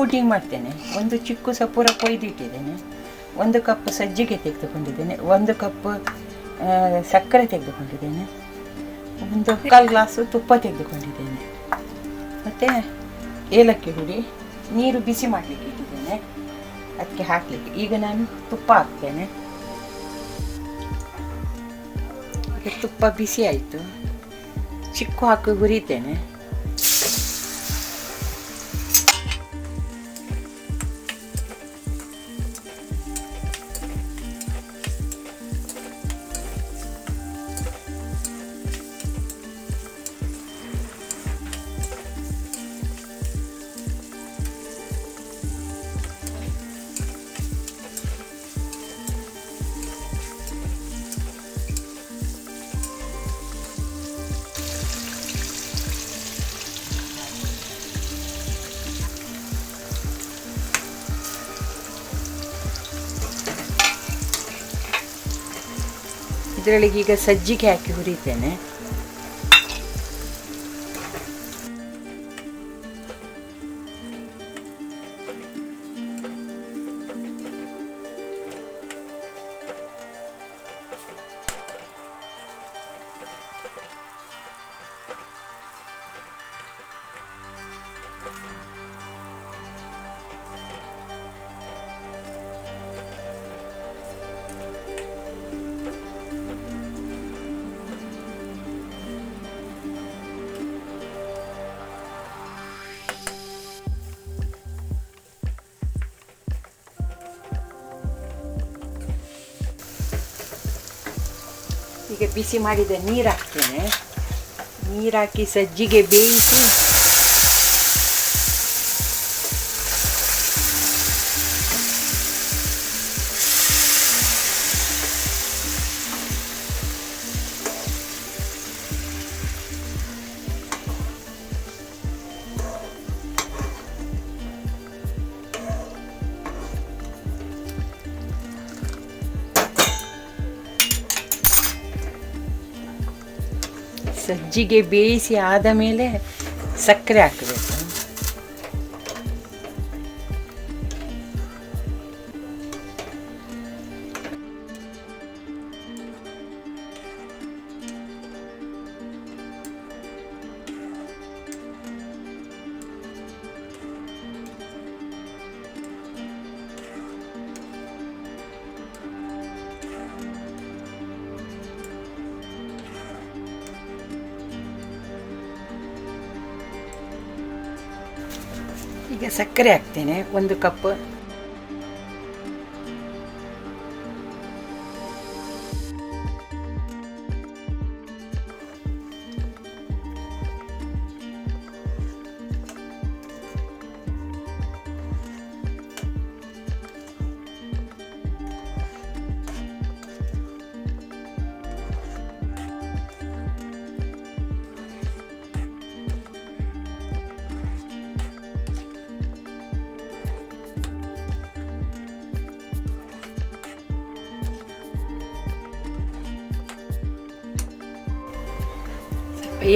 Pudding ಮಾಡ್ತೇನೆ. ಒಂದು ಚಿಕ್ಕು ಸಪೂರ ಕೊಯ್ದಿಟ್ಟಿದ್ದೇನೆ. 1 ಕಪ್ ಸಜ್ಜಿಗೆ ತೆಗೆದುಕೊಂಡಿದ್ದೇನೆ. 1 ಕಪ್ ಸಕ್ಕರೆ ತೆಗೆದುಕೊಂಡಿದ್ದೇನೆ. 1/4 ಗ್ಲಾಸು ತುಪ್ಪ ತೆಗೆದುಕೊಂಡಿದ್ದೇನೆ. ಮತ್ತು ಏಲಕ್ಕಿ ಹುಡಿ, ನೀರು ಬಿಸಿ ಮಾಡಲಿಕ್ಕೆ ಇಟ್ಟಿದ್ದೇನೆ, ಅದಕ್ಕೆ ಹಾಕಲಿಕ್ಕೆ. ಈಗ ನಾನು ತುಪ್ಪ ಹಾಕ್ತೇನೆ. ಈಗ ತುಪ್ಪ ಬಿಸಿ ಆಯಿತು. ಚಿಕ್ಕು ಹಾಕಿ ಹುರಿತೇನೆ. ಇದರೊಳಗೆ ಈಗ ಸಜ್ಜಿಗೆ ಹಾಕಿ ಹುರಿತೇನೆ. ಈಗ ಬಿಸಿ ಮಾಡಿದ ನೀರು ಹಾಕ್ತೇನೆ. ನೀರು ಹಾಕಿ ಸಜ್ಜಿಗೆ ಬೇಯಿಸಿ ಸಜ್ಜಿಗೆ ಬೇಯಿಸಿ ಆದ ಮೇಲೆ ಸಕ್ಕರೆ ಹಾಕಬೇಕು. ಈಗ ಸಕ್ಕರೆ ಹಾಕ್ತೇನೆ. 1 ಕಪ್.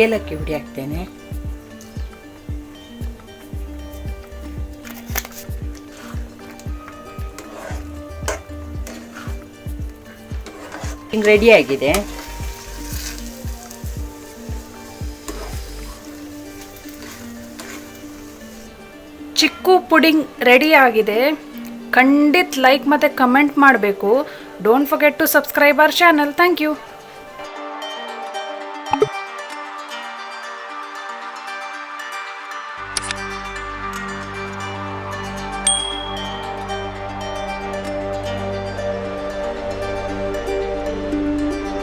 ಏಲಕ್ಕಿ ಹುಡಿ ಹಾಕ್ತೇನೆ. ಹಿಂಗೆ ರೆಡಿಯಾಗಿದೆ. ಚಿಕ್ಕು ಪುಡಿಂಗ್ ರೆಡಿ ಆಗಿದೆ. ಖಂಡಿತ ಲೈಕ್ ಮತ್ತು ಕಮೆಂಟ್ ಮಾಡಬೇಕು. Don't forget to subscribe our channel. Thank you.